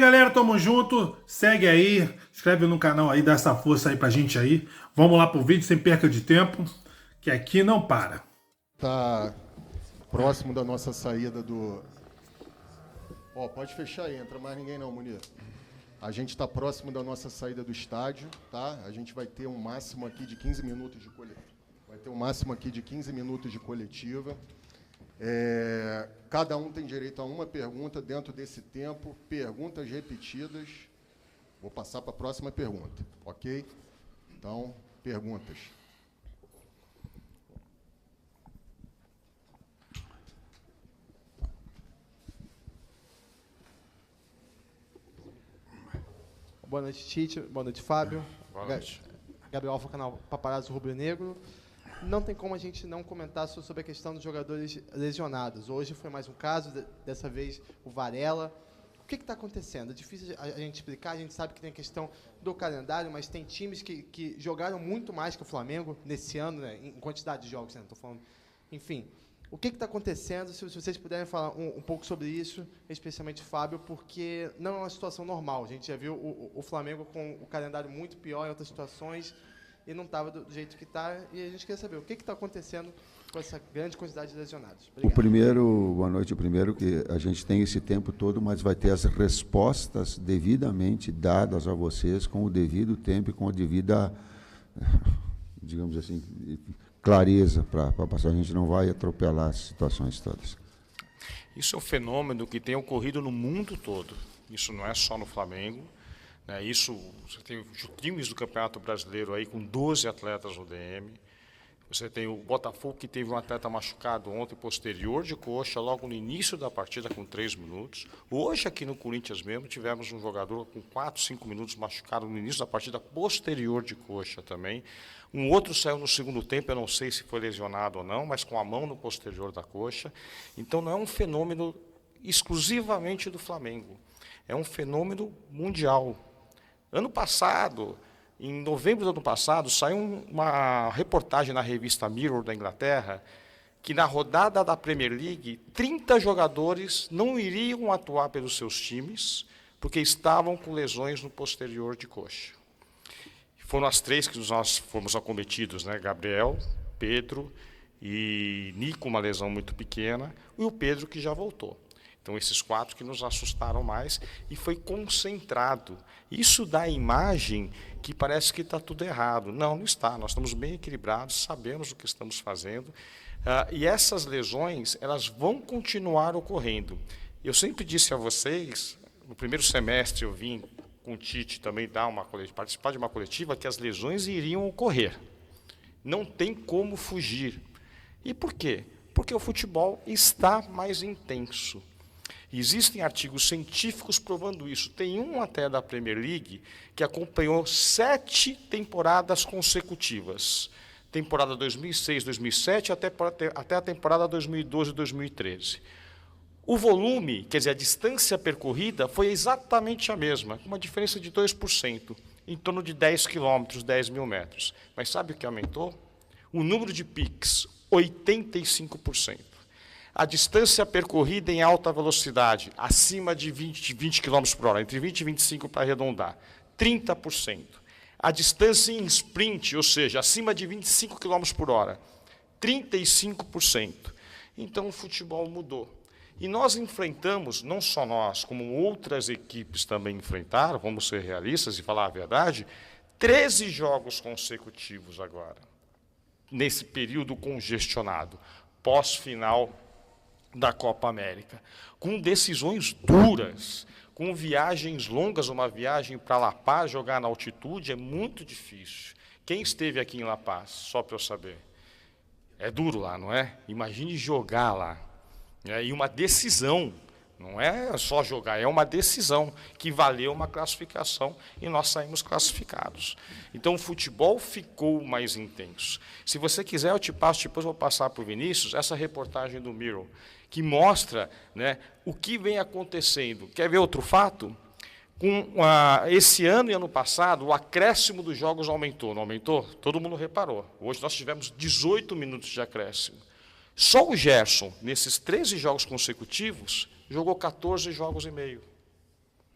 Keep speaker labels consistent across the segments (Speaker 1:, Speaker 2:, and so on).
Speaker 1: galera, tamo junto. Segue aí, inscreve no canal aí, dá essa força aí pra gente aí. Vamos lá pro vídeo sem perca de tempo, que aqui não para.
Speaker 2: Tá próximo da nossa saída do... Ó, pode fechar aí, entra mais ninguém não, Munir. A gente está próximo da nossa saída do estádio, tá? A gente vai ter um máximo aqui de 15 minutos de coletiva. Vai ter um máximo aqui de 15 minutos de coletiva. Cada um tem direito a uma pergunta dentro desse tempo, perguntas repetidas. Vou passar para a próxima pergunta, ok? Então, perguntas.
Speaker 3: Boa noite, Tite. Boa noite, Fábio.
Speaker 4: Boa noite.
Speaker 3: Gabriel Alfa, canal Paparazzo Rubro Negro. Não tem como a gente não comentar sobre a questão dos jogadores lesionados. Hoje foi mais um caso, dessa vez o Varela. O que está acontecendo? É difícil a gente explicar, a gente sabe que tem a questão do calendário, mas tem times que jogaram muito mais que o Flamengo nesse ano, né, em quantidade de jogos, né, tô falando. Enfim, o que está acontecendo? Se vocês puderem falar um pouco sobre isso, especialmente Fábio, porque não é uma situação normal. A gente já viu o Flamengo com o calendário muito pior em outras situações e não estava do jeito que está. E a gente quer saber o que está acontecendo com essa grande quantidade de lesionados. Obrigado.
Speaker 5: Boa noite. O primeiro que a gente tem esse tempo todo, mas vai ter as respostas devidamente dadas a vocês com o devido tempo e com a devida, digamos assim, clareza para passar. A gente não vai atropelar as situações todas.
Speaker 4: Isso é um fenômeno que tem ocorrido no mundo todo. Isso não é só no Flamengo. Né? Isso, você tem os times do Campeonato Brasileiro aí com 12 atletas no DM. Você tem o Botafogo, que teve um atleta machucado ontem, posterior de coxa, logo no início da partida, com 3 minutos. Hoje, aqui no Corinthians mesmo, tivemos um jogador com 4, 5 minutos machucado no início da partida, posterior de coxa também. Um outro saiu no segundo tempo, eu não sei se foi lesionado ou não, mas com a mão no posterior da coxa. Então, não é um fenômeno exclusivamente do Flamengo. É um fenômeno mundial. Ano passado... Em novembro do ano passado, saiu uma reportagem na revista Mirror da Inglaterra que na rodada da Premier League, 30 jogadores não iriam atuar pelos seus times porque estavam com lesões no posterior de coxa. Foram as 3 que nós fomos acometidos, né? Gabriel, Pedro e Nico, uma lesão muito pequena, e o Pedro que já voltou. Então, esses 4 que nos assustaram mais, e foi concentrado. Isso dá a imagem que parece que está tudo errado. Não, não está. Nós estamos bem equilibrados, sabemos o que estamos fazendo. E essas lesões, elas vão continuar ocorrendo. Eu sempre disse a vocês, no primeiro semestre eu vim com o Tite também participar de uma coletiva, que as lesões iriam ocorrer. Não tem como fugir. E por quê? Porque o futebol está mais intenso. Existem artigos científicos provando isso. Tem um até da Premier League que acompanhou 7 temporadas consecutivas. Temporada 2006, 2007 até a temporada 2012, 2013. O volume, quer dizer, a distância percorrida foi exatamente a mesma, com uma diferença de 2%, em torno de 10 quilômetros, 10 mil metros. Mas sabe o que aumentou? O número de piques, 85%. A distância percorrida em alta velocidade, acima de 20 km por hora, entre 20 e 25 para arredondar, 30%. A distância em sprint, ou seja, acima de 25 km por hora, 35%. Então, o futebol mudou. E nós enfrentamos, não só nós, como outras equipes também enfrentaram, vamos ser realistas e falar a verdade, 13 jogos consecutivos agora, nesse período congestionado, pós-final da Copa América, com decisões duras, com viagens longas. Uma viagem para La Paz, jogar na altitude, é muito difícil. Quem esteve aqui em La Paz, só para eu saber? É duro lá, não é? Imagine jogar lá. E uma decisão, não é só jogar, é uma decisão que valeu uma classificação e nós saímos classificados. Então, o futebol ficou mais intenso. Se você quiser, eu te passo, depois vou passar para o Vinícius, essa reportagem do Mirror, que mostra, né, o que vem acontecendo. Quer ver outro fato? Esse ano e ano passado, o acréscimo dos jogos aumentou. Não aumentou? Todo mundo reparou. Hoje nós tivemos 18 minutos de acréscimo. Só o Gerson, nesses 13 jogos consecutivos, jogou 14 jogos e meio.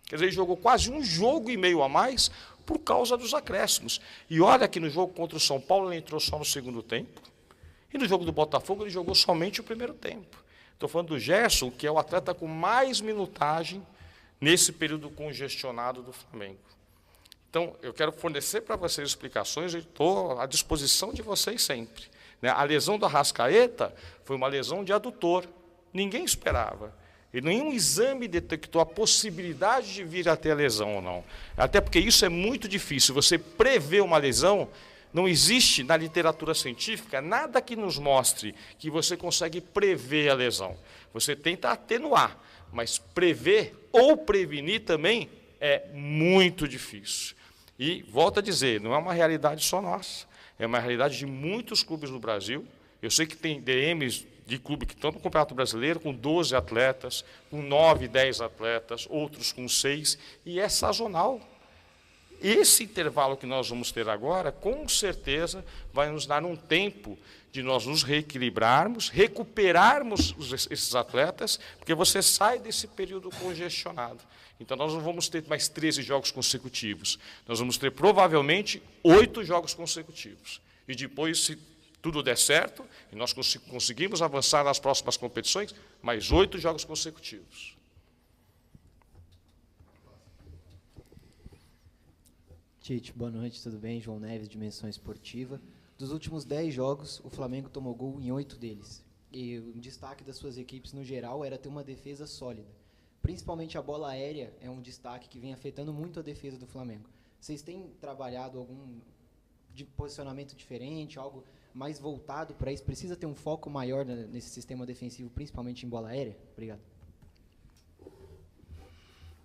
Speaker 4: Quer dizer, ele jogou quase um jogo e meio a mais por causa dos acréscimos. E olha que no jogo contra o São Paulo ele entrou só no segundo tempo, e no jogo do Botafogo ele jogou somente o primeiro tempo. Estou falando do Gerson, que é o atleta com mais minutagem nesse período congestionado do Flamengo. Então, eu quero fornecer para vocês explicações e estou à disposição de vocês sempre. A lesão do Arrascaeta foi uma lesão de adutor. Ninguém esperava. E nenhum exame detectou a possibilidade de vir a ter a lesão ou não. Até porque isso é muito difícil. Você prever uma lesão, não existe na literatura científica nada que nos mostre que você consegue prever a lesão. Você tenta atenuar, mas prever ou prevenir também é muito difícil. E, volto a dizer, não é uma realidade só nossa, é uma realidade de muitos clubes no Brasil. Eu sei que tem DMs de clube que estão no Campeonato Brasileiro com 12 atletas, com 9, 10 atletas, outros com 6, e é sazonal. Esse intervalo que nós vamos ter agora, com certeza, vai nos dar um tempo de nós nos reequilibrarmos, recuperarmos esses atletas, porque você sai desse período congestionado. Então, nós não vamos ter mais 13 jogos consecutivos. Nós vamos ter, provavelmente, 8 jogos consecutivos. E depois, se tudo der certo, e nós conseguimos avançar nas próximas competições, mais 8 jogos consecutivos.
Speaker 6: Tite, boa noite, tudo bem? João Neves, Dimensão Esportiva. Dos últimos 10 jogos, o Flamengo tomou gol em 8 deles. E o destaque das suas equipes, no geral, era ter uma defesa sólida. Principalmente a bola aérea é um destaque que vem afetando muito a defesa do Flamengo. Vocês têm trabalhado algum posicionamento diferente, algo mais voltado para isso? Precisa ter um foco maior nesse sistema defensivo, principalmente em bola aérea? Obrigado.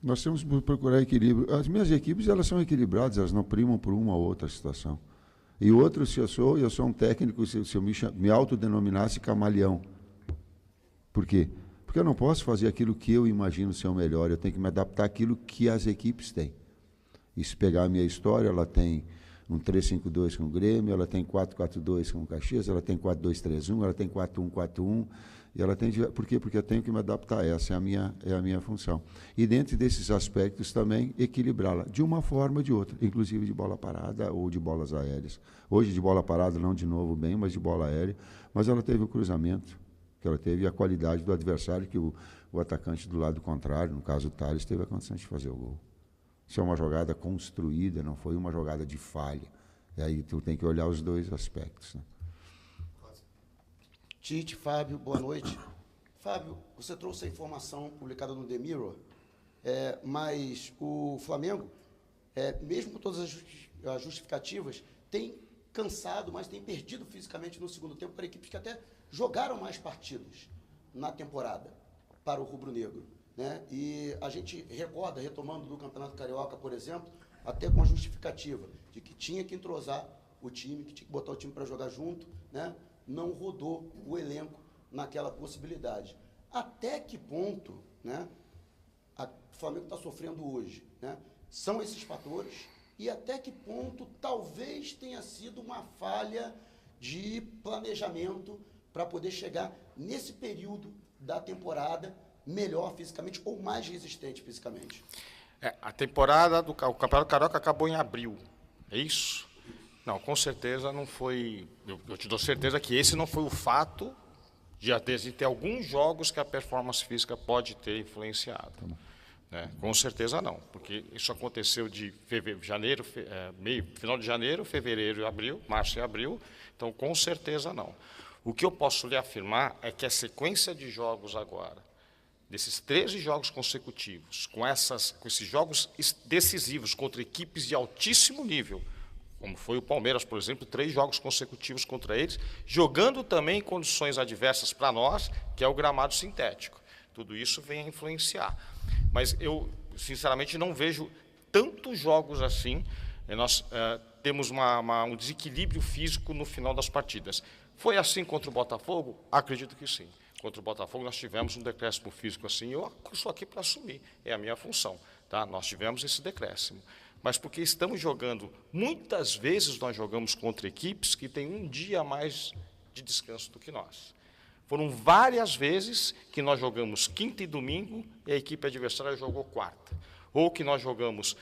Speaker 5: Nós temos que procurar equilíbrio. As minhas equipes, elas são equilibradas, elas não primam por uma ou outra situação. E outro, se eu sou um técnico, se eu me autodenominasse camaleão. Por quê? Porque eu não posso fazer aquilo que eu imagino ser o melhor, eu tenho que me adaptar àquilo que as equipes têm. E se pegar a minha história, ela tem um 3-5-2 com o Grêmio, ela tem 4-4-2 com o Caxias, ela tem 4-2-3-1, ela tem 4-1-4-1, e ela tem... Por quê? Porque eu tenho que me adaptar, essa é a minha função. E dentro desses aspectos também, equilibrá-la, de uma forma ou de outra, inclusive de bola parada ou de bolas aéreas. Hoje, de bola parada, não de novo bem, mas de bola aérea, mas ela teve o cruzamento, que ela teve a qualidade do adversário, que o atacante do lado contrário, no caso o Tales, teve a condição de fazer o gol. Isso é uma jogada construída, não foi uma jogada de falha. E aí tu tem que olhar os dois aspectos. Né?
Speaker 7: Tite, Fábio, boa noite. Fábio, você trouxe a informação publicada no The Mirror, mas o Flamengo, mesmo com todas as justificativas, tem cansado, mas tem perdido fisicamente no segundo tempo para equipes que até jogaram mais partidas na temporada para o rubro-negro, né? E a gente recorda, retomando do Campeonato Carioca, por exemplo, até com a justificativa de que tinha que entrosar o time, que tinha que botar o time para jogar junto, né? Não rodou o elenco naquela possibilidade. Até que ponto, né, o Flamengo está sofrendo hoje, né? São esses fatores, e até que ponto talvez tenha sido uma falha de planejamento para poder chegar nesse período da temporada melhor fisicamente ou mais resistente fisicamente.
Speaker 4: A temporada do Campeonato Carioca acabou em abril, é isso? Não, com certeza não foi. Eu te dou certeza que esse não foi o fato de ter alguns jogos que a performance física pode ter influenciado. Né? Com certeza não, porque isso aconteceu de janeiro, final de janeiro, fevereiro e abril, março e abril, então com certeza não. O que eu posso lhe afirmar é que a sequência de jogos agora, desses 13 jogos consecutivos, com esses jogos decisivos contra equipes de altíssimo nível, como foi o Palmeiras, por exemplo, 3 jogos consecutivos contra eles, jogando também em condições adversas para nós, que é o gramado sintético. Tudo isso vem a influenciar. Mas eu, sinceramente, não vejo tantos jogos assim. Nós temos um desequilíbrio físico no final das partidas. Foi assim contra o Botafogo? Acredito que sim. Contra o Botafogo nós tivemos um decréscimo físico assim, eu estou aqui para assumir, é a minha função. Tá? Nós tivemos esse decréscimo. Mas porque estamos jogando, muitas vezes nós jogamos contra equipes que têm um dia a mais de descanso do que nós. Foram várias vezes que nós jogamos quinta e domingo e a equipe adversária jogou quarta. Ou que nós jogamos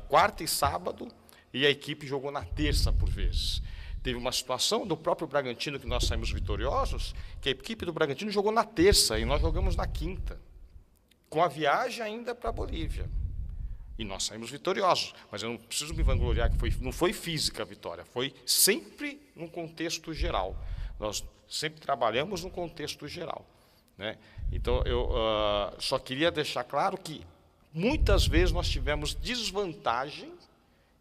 Speaker 4: quarta e sábado e a equipe jogou na terça por vezes. Teve uma situação do próprio Bragantino, que nós saímos vitoriosos, que a equipe do Bragantino jogou na terça e nós jogamos na quinta, com a viagem ainda para a Bolívia. E nós saímos vitoriosos. Mas eu não preciso me vangloriar que não foi física a vitória, foi sempre num contexto geral. Nós sempre trabalhamos num contexto geral, né? Então, eu só queria deixar claro que muitas vezes nós tivemos desvantagem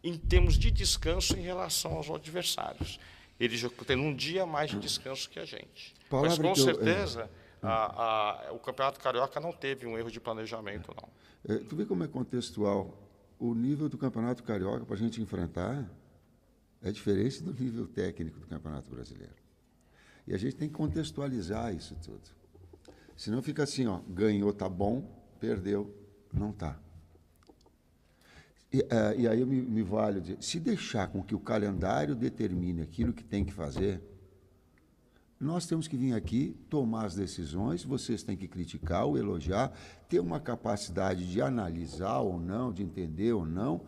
Speaker 4: em termos de descanso em relação aos adversários. Eles têm um dia mais de descanso que a gente. Mas, com certeza, o Campeonato Carioca não teve um erro de planejamento, não.
Speaker 5: Tu vê como é contextual. O nível do Campeonato Carioca para a gente enfrentar é diferente do nível técnico do Campeonato Brasileiro. E a gente tem que contextualizar isso tudo. Senão fica assim, ó, ganhou, tá bom, perdeu, não tá. E aí eu me valho de se deixar com que o calendário determine aquilo que tem que fazer, nós temos que vir aqui, tomar as decisões, vocês têm que criticar ou elogiar, ter uma capacidade de analisar ou não, de entender ou não,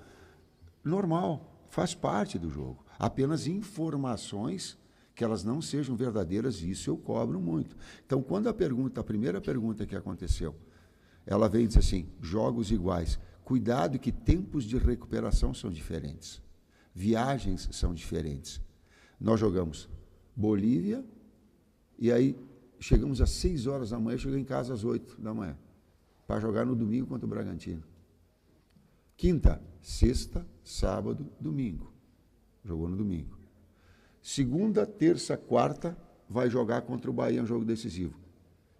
Speaker 5: normal, faz parte do jogo. Apenas informações que elas não sejam verdadeiras, isso eu cobro muito. Então, quando a primeira pergunta que aconteceu, ela veio e disse assim, jogos iguais. Cuidado que tempos de recuperação são diferentes. Viagens são diferentes. Nós jogamos Bolívia e aí chegamos às 6 horas da manhã, cheguei em casa às 8 da manhã, para jogar no domingo contra o Bragantino. Quinta, sexta, sábado, domingo. Jogou no domingo. Segunda, terça, quarta, vai jogar contra o Bahia, um jogo decisivo.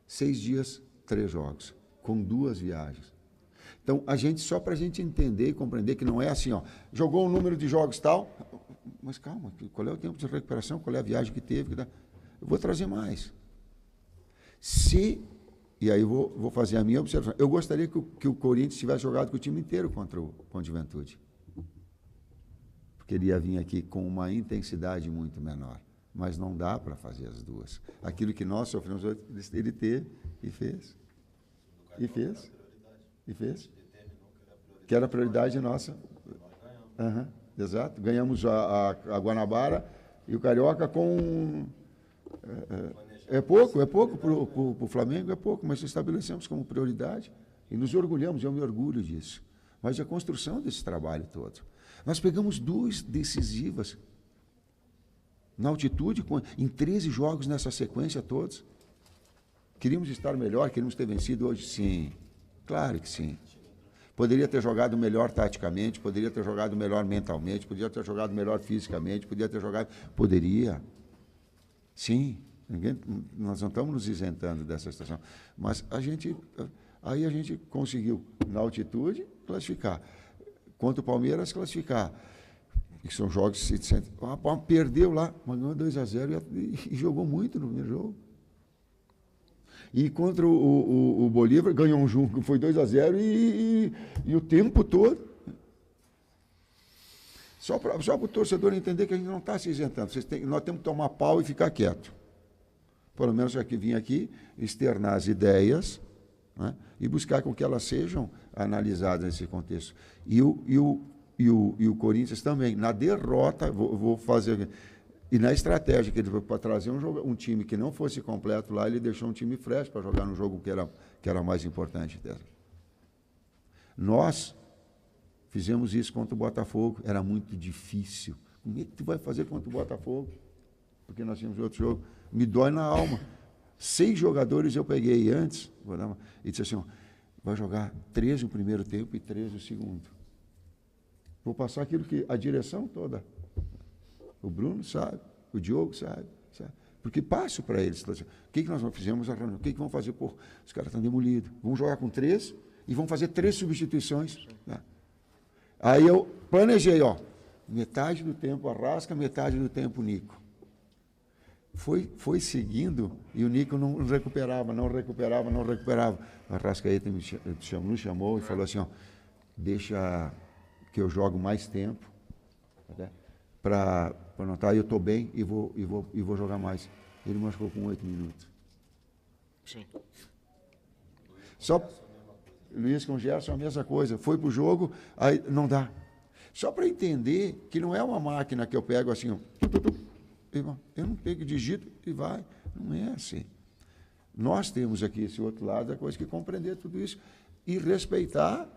Speaker 5: 6 dias, 3 jogos, com 2 viagens. Então, só para a gente entender e compreender que não é assim, ó, jogou um número de jogos tal, mas calma, qual é o tempo de recuperação, qual é a viagem que teve? Eu vou trazer mais. E aí eu vou fazer a minha observação, eu gostaria que o Corinthians tivesse jogado com o time inteiro contra o Juventude. Porque ele ia vir aqui com uma intensidade muito menor. Mas não dá para fazer as duas. Aquilo que nós sofremos, ele teve e fez. E fez. E fez. Que era a prioridade nossa. Uhum, exato. Ganhamos a Guanabara e o Carioca com... É pouco para o Flamengo, é pouco, mas estabelecemos como prioridade e nos orgulhamos, eu me orgulho disso. Mas a construção desse trabalho todo. Nós pegamos 2 decisivas na altitude, em 13 jogos nessa sequência todos. Queríamos estar melhor, queríamos ter vencido hoje? Sim, claro que sim. Poderia ter jogado melhor taticamente, poderia ter jogado melhor mentalmente, poderia ter jogado melhor fisicamente, poderia ter jogado... Poderia. Sim, nós não estamos nos isentando dessa situação. Mas aí a gente conseguiu, na altitude, classificar. Contra o Palmeiras, classificar. Que são jogos que se perdeu lá, mas ganhou 2-0 e jogou muito no primeiro jogo. E contra o Bolívar, ganhou um jogo que foi 2-0 e o tempo todo. Só para o torcedor entender que a gente não está se isentando. Nós temos que tomar pau e ficar quieto. Pelo menos já que vim aqui, externar as ideias, né, e buscar com que elas sejam analisadas nesse contexto. E o Corinthians também. Na derrota, vou fazer... E na estratégia que ele foi para trazer um time que não fosse completo lá, ele deixou um time fresco para jogar no jogo que era mais importante dela. Nós fizemos isso contra o Botafogo, era muito difícil. Como é que tu vai fazer contra o Botafogo? Porque nós tínhamos outro jogo. Me dói na alma. 6 jogadores eu peguei antes, e disse assim, ó, vai jogar 13 no primeiro tempo e 13 no segundo. Vou passar aquilo que a direção toda... O Bruno sabe, o Diogo sabe. Porque passo para eles. O que nós fizemos? O que vamos fazer? Pô, os caras estão demolidos. Vamos jogar com 3 e vamos fazer 3 substituições. Né? Aí eu planejei, ó, metade do tempo Arrasca, metade do tempo Nico. Foi seguindo e o Nico não recuperava. A Arrascaeta nos chamou e falou assim, ó, deixa que eu jogo mais tempo, né? Para notar, eu estou bem e vou jogar mais. Ele machucou com 8 minutos.
Speaker 4: Sim.
Speaker 5: Luiz com o Gerson, a mesma coisa. Foi para o jogo, aí não dá. Só para entender que não é uma máquina que eu pego assim, ó, eu não pego, digito e vai. Não é assim. Nós temos aqui esse outro lado da coisa, que compreender tudo isso e respeitar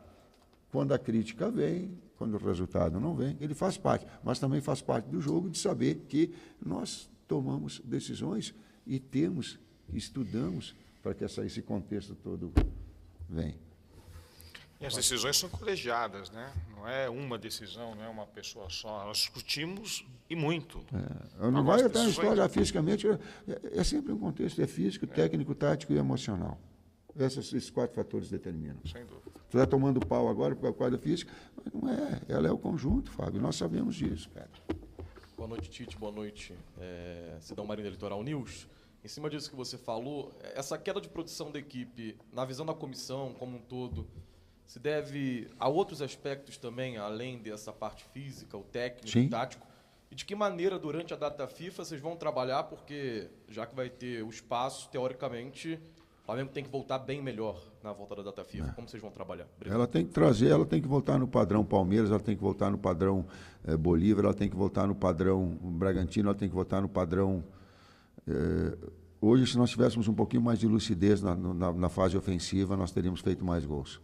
Speaker 5: quando a crítica vem, quando o resultado não vem. Ele faz parte, mas também faz parte do jogo de saber que nós tomamos decisões e estudamos para que esse contexto todo venha.
Speaker 4: E as decisões são colegiadas, né? Não é uma decisão, não é uma pessoa só. Nós discutimos e muito.
Speaker 5: Não vai até a história fisicamente, é sempre um contexto, é físico, técnico, tático e emocional. Esses 4 fatores determinam.
Speaker 4: Sem dúvida.
Speaker 5: Você está tomando pau agora por causa da física, mas não é, ela é o conjunto, Fábio, nós sabemos disso, cara.
Speaker 8: Boa noite, Tite, boa noite, Cidão Marinho da Litoral News. Em cima disso que você falou, essa queda de produção da equipe, na visão da comissão como um todo, se deve a outros aspectos também, além dessa parte física, o técnico,
Speaker 5: Sim.
Speaker 8: o tático? E de que maneira, durante a data FIFA, vocês vão trabalhar? Porque, já que vai ter o espaço, teoricamente, o Flamengo tem que voltar bem melhor na volta da data FIFA. Como vocês vão trabalhar? Obrigado.
Speaker 5: Ela tem que trazer, ela tem que voltar no padrão Palmeiras, ela tem que voltar no padrão Bolívar, ela tem que voltar no padrão Bragantino, ela tem que voltar no padrão... hoje, se nós tivéssemos um pouquinho mais de lucidez na fase ofensiva, nós teríamos feito mais gols.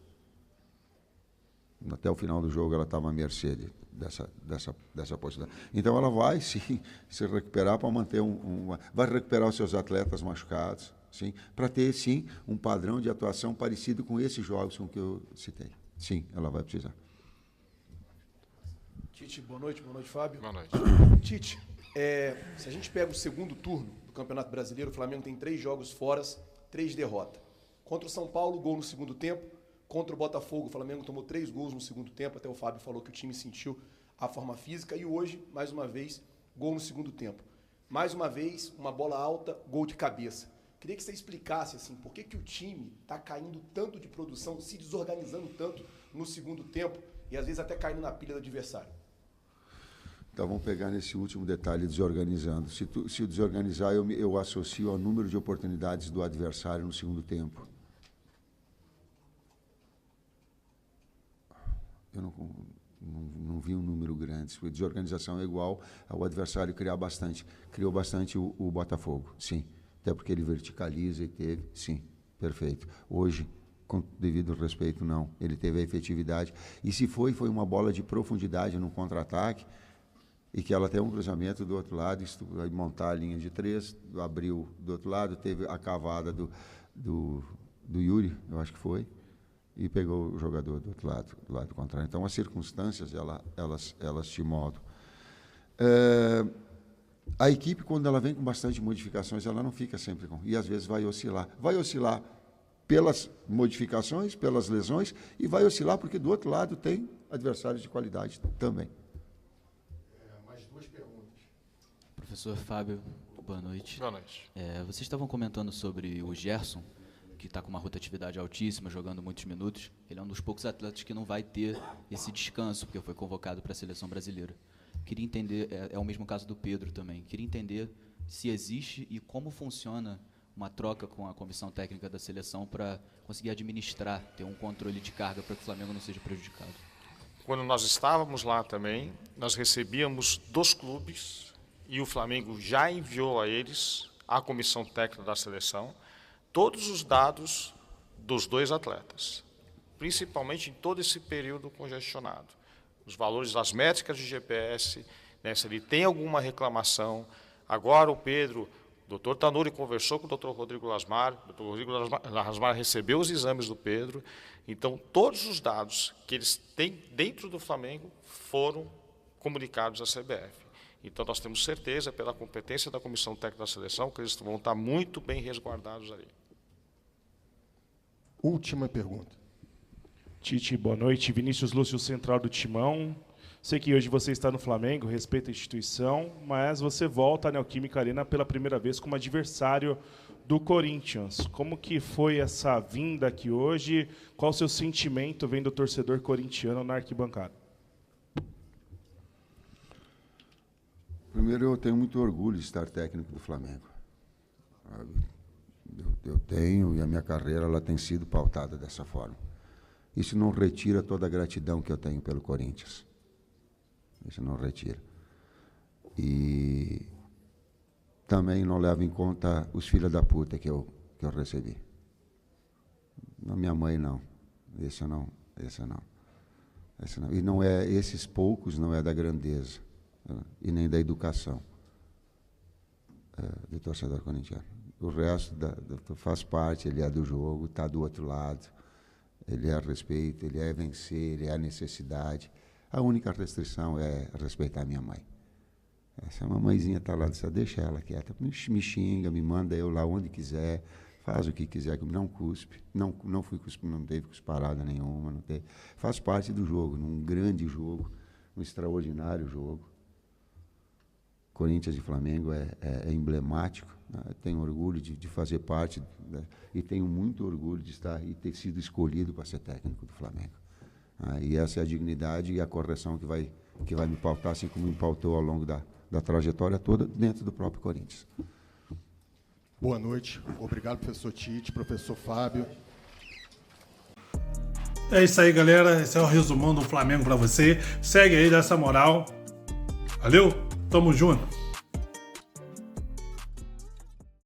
Speaker 5: Até o final do jogo ela estava à mercê dessa possibilidade. Então ela vai sim se recuperar para manter vai recuperar os seus atletas machucados, sim, para ter sim um padrão de atuação parecido com esses jogos com que eu citei. Sim, ela vai precisar.
Speaker 9: Tite, boa noite, Fábio.
Speaker 4: Boa noite.
Speaker 9: Tite, se a gente pega o segundo turno do Campeonato Brasileiro, o Flamengo tem 3 jogos fora, 3 derrotas. Contra o São Paulo, gol no segundo tempo. Contra o Botafogo, o Flamengo tomou 3 gols no segundo tempo, até o Fábio falou que o time sentiu a forma física. E hoje, mais uma vez, gol no segundo tempo. Mais uma vez, uma bola alta, gol de cabeça. Queria que você explicasse assim, por que o time está caindo tanto de produção, se desorganizando tanto no segundo tempo e às vezes até caindo na pilha do adversário.
Speaker 5: Então vamos pegar nesse último detalhe, desorganizando. Se desorganizar, eu associo ao número de oportunidades do adversário no segundo tempo. Eu não vi um número grande. A desorganização é igual ao adversário criar bastante. Criou bastante o Botafogo, sim. Até porque ele verticaliza e teve, sim, perfeito. Hoje, com devido respeito, não. Ele teve a efetividade. E se foi uma bola de profundidade no contra-ataque, e que ela tem um cruzamento do outro lado, vai montar a linha de 3, abriu do outro lado, teve a cavada do Yuri, eu acho que foi, e pegou o jogador do outro lado, do lado contrário. Então, as circunstâncias, elas te moldam. A equipe, quando ela vem com bastante modificações, ela não fica sempre com... E, às vezes, vai oscilar. Vai oscilar pelas modificações, pelas lesões, e vai oscilar porque, do outro lado, tem adversários de qualidade também.
Speaker 2: Mais 2 perguntas.
Speaker 10: Professor Fábio, boa noite.
Speaker 4: Boa noite.
Speaker 10: Vocês estavam comentando sobre o Gerson, que está com uma rotatividade altíssima, jogando muitos minutos. Ele é um dos poucos atletas que não vai ter esse descanso, porque foi convocado para a seleção brasileira. Queria entender, é o mesmo caso do Pedro também, queria entender se existe e como funciona uma troca com a comissão técnica da seleção para conseguir administrar, ter um controle de carga para que o Flamengo não seja prejudicado.
Speaker 4: Quando nós estávamos lá também, nós recebíamos dos clubes e o Flamengo já enviou a eles, à comissão técnica da seleção, todos os dados dos 2 atletas, principalmente em todo esse período congestionado. Os valores das métricas de GPS, né, se ele tem alguma reclamação. Agora o Pedro, o Dr. Tanuri conversou com o Dr. Rodrigo Lasmar, o Dr. Rodrigo Lasmar recebeu os exames do Pedro. Então, todos os dados que eles têm dentro do Flamengo foram comunicados à CBF. Então, nós temos certeza, pela competência da comissão técnica da seleção, que eles vão estar muito bem resguardados ali.
Speaker 2: Última pergunta.
Speaker 1: Tite, boa noite. Vinícius Lúcio, central do Timão. Sei que hoje você está no Flamengo, respeita a instituição, mas você volta à Neoquímica Arena pela primeira vez como adversário do Corinthians. Como que foi essa vinda aqui hoje? Qual o seu sentimento vendo o torcedor corintiano na arquibancada?
Speaker 5: Primeiro, eu tenho muito orgulho de estar técnico do Flamengo. Eu tenho, e a minha carreira ela tem sido pautada dessa forma. Isso não retira toda a gratidão que eu tenho pelo Corinthians. Isso não retira. E também não leva em conta os filhos da puta que eu recebi. Na minha mãe, não. Esse não. E não é, esses poucos não é da grandeza, e nem da educação do torcedor corintiano. O resto faz parte, ele é do jogo, está do outro lado, ele é a respeito, ele é vencer, ele é a necessidade. A única restrição é respeitar a minha mãe. Essa mamãezinha está lá, deixa ela quieta, me xinga, me manda eu lá onde quiser, faz o que quiser, não cuspe, não fui cuspe, não teve cusparada nenhuma, não teve. Faz parte do jogo, num grande jogo, um extraordinário jogo. Corinthians e Flamengo é emblemático, né? Tenho orgulho de fazer parte, né? E tenho muito orgulho de estar e ter sido escolhido para ser técnico do Flamengo. E essa é a dignidade e a correção que vai me pautar, assim como me pautou ao longo da trajetória toda dentro do próprio Corinthians.
Speaker 2: Boa noite. Obrigado, professor Tite, professor Fábio.
Speaker 11: É isso aí, galera. Esse é o resumão do Flamengo para você. Segue aí, dá essa moral. Valeu? Tamo junto.